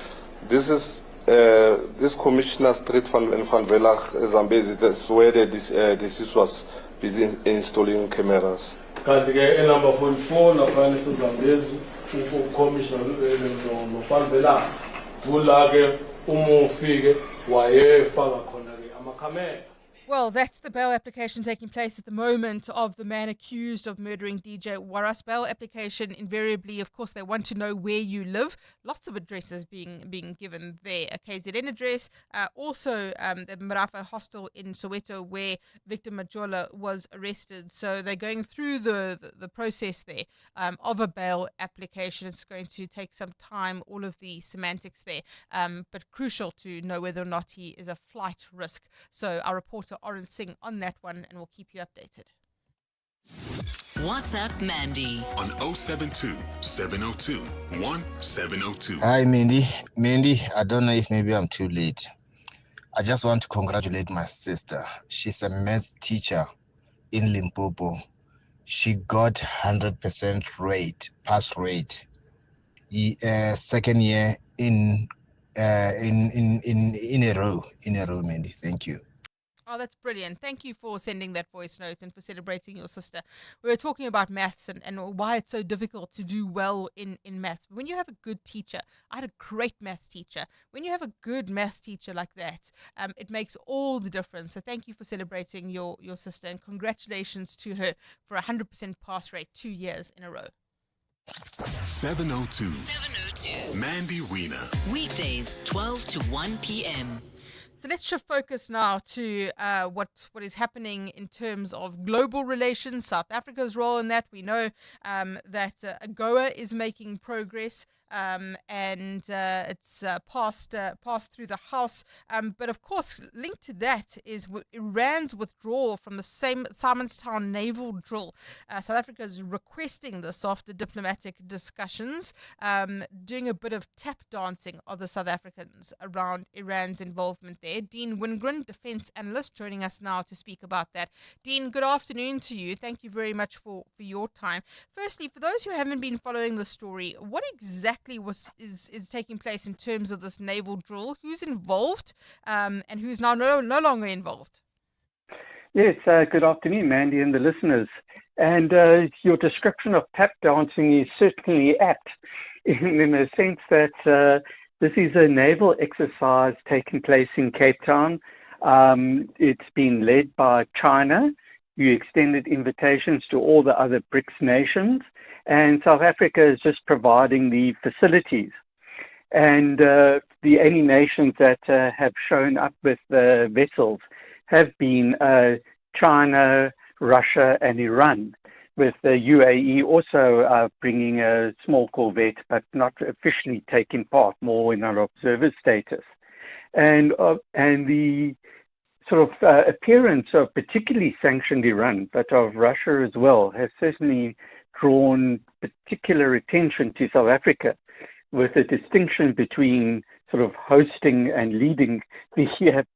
This is this Commissioner Street and Van Villach, Zambezi. That's where this was busy installing cameras. Kanti ke number 44 lapha Zambezi, Commissioner no Van Villach. Kula ke umufike wayefaka khona ke amakamera. Well, that's the bail application taking place at the moment of the man accused of murdering DJ Waras. Bail application, invariably, of course, they want to know where you live. Lots of addresses being given there. A KZN address, also the Marafa Hostel in Soweto where Victor Majola was arrested. So they're going through the process there of a bail application. It's going to take some time, all of the semantics there, but crucial to know whether or not he is a flight risk. So our reporter Oren Singh on that one, and we'll keep you updated. WhatsApp Mandy on 072 702 1702. Hi, Mandy. Mandy, I don't know if maybe I'm too late. I just want to congratulate my sister. She's a maths teacher in Limpopo. She got 100% rate, pass rate. Second year in a row, Mandy. Thank you. Oh, that's brilliant. Thank you for sending that voice note and for celebrating your sister. We were talking about maths and why it's so difficult to do well in maths. When you have a good teacher, I had a great maths teacher. When you have a good maths teacher like that, it makes all the difference. So thank you for celebrating your sister and congratulations to her for 100% pass rate 2 years in a row. 702. Mandy Wiener. Weekdays, 12 to 1 p.m. So let's shift focus now to what is happening in terms of global relations, South Africa's role in that. We know that AGOA is making progress. And it's passed through the House. But of course, linked to that is Iran's withdrawal from the Simonstown naval drill. South Africa is requesting this after diplomatic discussions, doing a bit of tap dancing of the South Africans around Iran's involvement there. Dean Wingren, defense analyst, joining us now to speak about that. Dean, good afternoon to you. Thank you very much for your time. Firstly, for those who haven't been following the story, what exactly is taking place in terms of this naval drill? Who's involved and who's now no longer involved? Yes, good afternoon, Mandy and the listeners. And your description of tap dancing is certainly apt in the sense that this is a naval exercise taking place in Cape Town. It's been led by China, who extended invitations to all the other BRICS nations. And South Africa is just providing the facilities. And the only nations that have shown up with the vessels have been China, Russia, and Iran, with the UAE also bringing a small corvette, but not officially taking part, more in an observer status. And the sort of appearance of particularly sanctioned Iran, but of Russia as well, has certainly drawn particular attention to South Africa, with a distinction between sort of hosting and leading the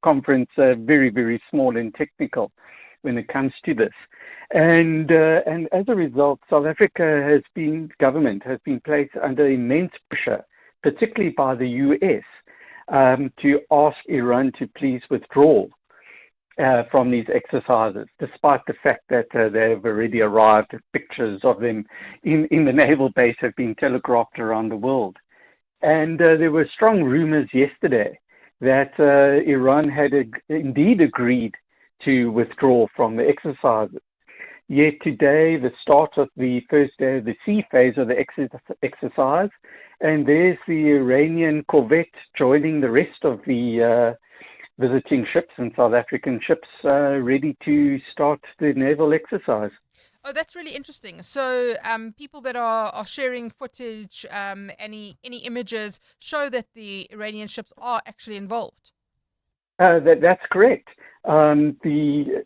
conference, very, very small and technical when it comes to this. And as a result, South Africa government has been placed under immense pressure, particularly by the US, to ask Iran to please withdraw from these exercises, despite the fact that they've already arrived. Pictures of them in the naval base have been telegraphed around the world. And there were strong rumors yesterday that Iran had indeed agreed to withdraw from the exercises. Yet today, the start of the first day of the sea phase of the exercise, and there's the Iranian corvette joining the rest of the visiting ships and South African ships ready to start the naval exercise. Oh, that's really interesting. So people that are sharing footage, any images, show that the Iranian ships are actually involved. That's correct. The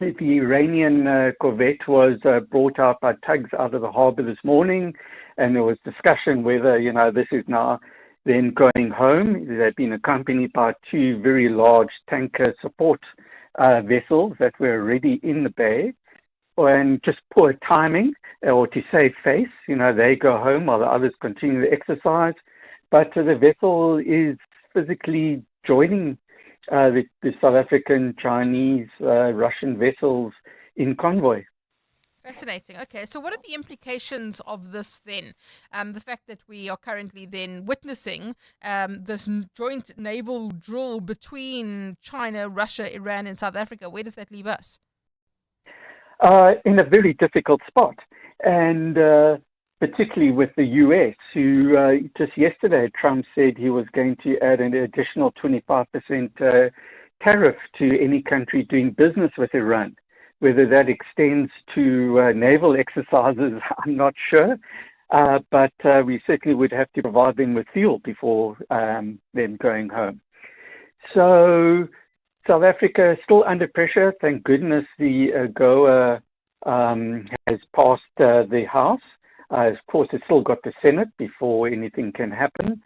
Iranian corvette was brought out by tugs out of the harbour this morning, and there was discussion whether, this is now then going home. They've been accompanied by two very large tanker support vessels that were already in the bay. And just poor timing, or to save face, they go home while the others continue the exercise. But the vessel is physically joining the South African, Chinese, Russian vessels in convoy. Fascinating. Okay, so what are the implications of this then? The fact that we are currently then witnessing this joint naval drill between China, Russia, Iran, and South Africa. Where does that leave us? In a very difficult spot. And particularly with the US, who just yesterday, Trump said he was going to add an additional 25% tariff to any country doing business with Iran. Whether that extends to naval exercises, I'm not sure. But we certainly would have to provide them with fuel before them going home. So South Africa is still under pressure. Thank goodness the AGOA has passed the House. Of course, it's still got the Senate before anything can happen.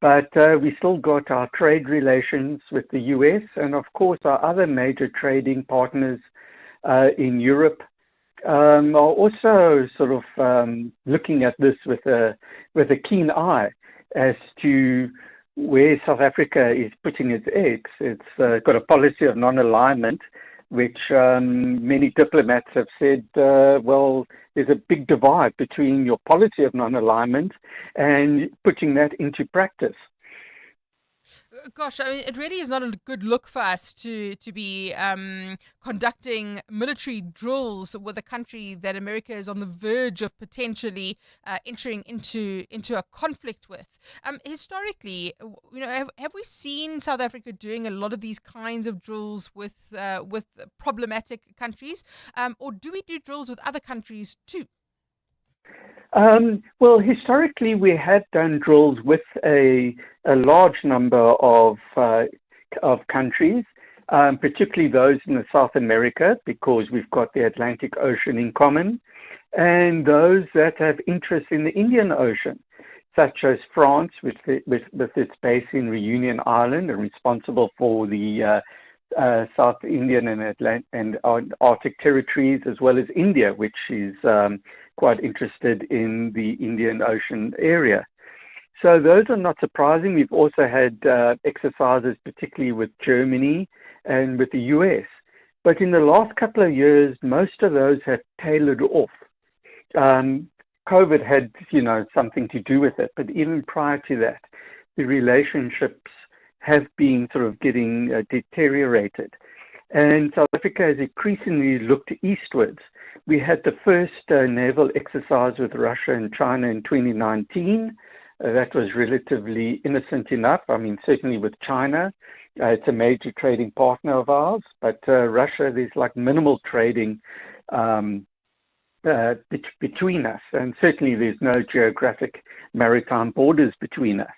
But we still got our trade relations with the US and, of course, our other major trading partners in Europe are also sort of looking at this with a keen eye as to where South Africa is putting its eggs. It's got a policy of non-alignment, which many diplomats have said, well, there's a big divide between your policy of non-alignment and putting that into practice. Gosh, I mean, it really is not a good look for us to be conducting military drills with a country that America is on the verge of potentially entering into a conflict with. Historically, have we seen South Africa doing a lot of these kinds of drills with problematic countries, or do we do drills with other countries too? Well, historically, we had done drills with a large number of countries, particularly those in South America, because we've got the Atlantic Ocean in common, and those that have interest in the Indian Ocean, such as France, with its base in Reunion Island and responsible for the South Indian and Arctic territories, as well as India, which is quite interested in the Indian Ocean area. So those are not surprising. We've also had exercises, particularly with Germany and with the US. But in the last couple of years, most of those have tailored off. COVID had, something to do with it. But even prior to that, the relationships have been sort of getting deteriorated. And South Africa has increasingly looked eastwards. We had the first naval exercise with Russia and China in 2019. That was relatively innocent enough. I mean, certainly with China, it's a major trading partner of ours. But Russia, there's like minimal trading between us. And certainly there's no geographic maritime borders between us.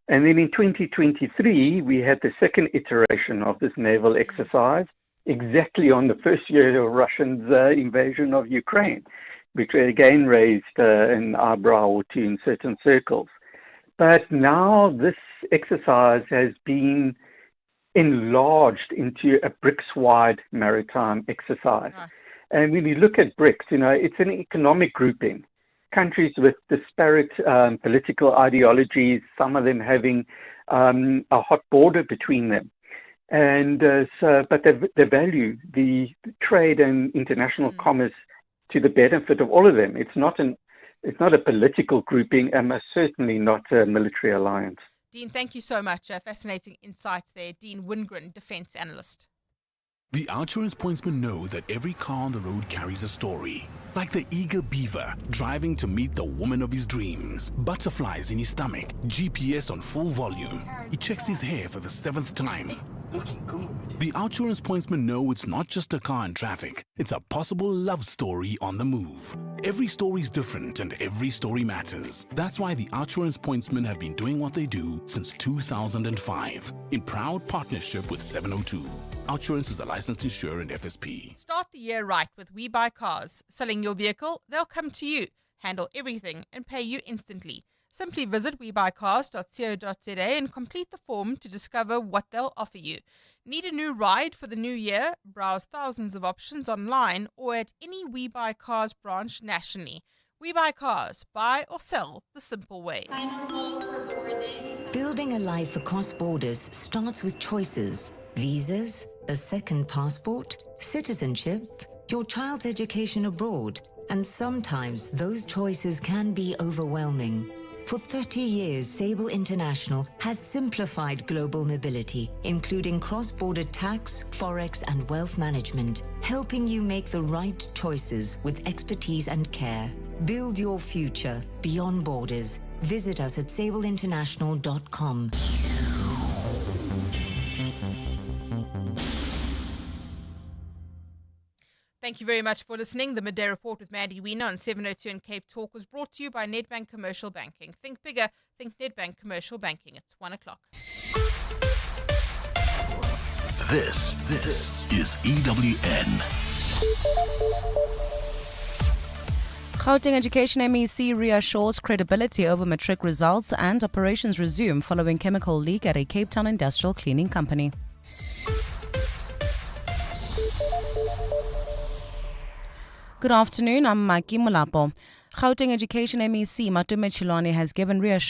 And then in 2023, we had the second iteration of this naval exercise, exactly on the first year of Russia's invasion of Ukraine, which again raised an eyebrow or two in certain circles. But now this exercise has been enlarged into a BRICS-wide maritime exercise. Right. And when you look at BRICS, it's an economic grouping. Countries with disparate political ideologies, some of them having a hot border between them. And but they value the trade and international commerce to the benefit of all of them. It's not a political grouping, and most certainly not a military alliance. Dean, thank you so much. Fascinating insights there. Dean Wingren, defense analyst. The Outsurance pointsmen know that every car on the road carries a story. Like the eager beaver driving to meet the woman of his dreams. Butterflies in his stomach, GPS on full volume. He checks his hair for the 7th time. Looking good. The Outsurance pointsmen know it's not just a car in traffic. It's a possible love story on the move. Every story's different and every story matters. That's why the Outsurance pointsmen have been doing what they do since 2005 in proud partnership with 702. Outsurance is a licensed insurer and FSP. Start the year right with We Buy Cars. Selling your vehicle, they'll come to you, handle everything and pay you instantly. Simply visit webuycars.co.za and complete the form to discover what they'll offer you. Need a new ride for the new year? Browse thousands of options online or at any We Buy Cars branch nationally. We Buy Cars. Buy or sell the simple way. Building a life across borders starts with choices. Visas, a second passport, citizenship, your child's education abroad. And sometimes those choices can be overwhelming. For 30 years, Sable International has simplified global mobility, including cross-border tax, forex, and wealth management, helping you make the right choices with expertise and care. Build your future beyond borders. Visit us at sableinternational.com. Thank you very much for listening. The Midday Report with Mandy Wiener on 702 and Cape Talk was brought to you by Nedbank Commercial Banking. Think bigger, think Nedbank Commercial Banking. It's 1 o'clock. This is EWN. Gauteng Education MEC reassures credibility over Matric results and operations resume following chemical leak at a Cape Town industrial cleaning company. Good afternoon, I'm Maki Mulapo. Gauteng Education MEC Matriculant has given reassurance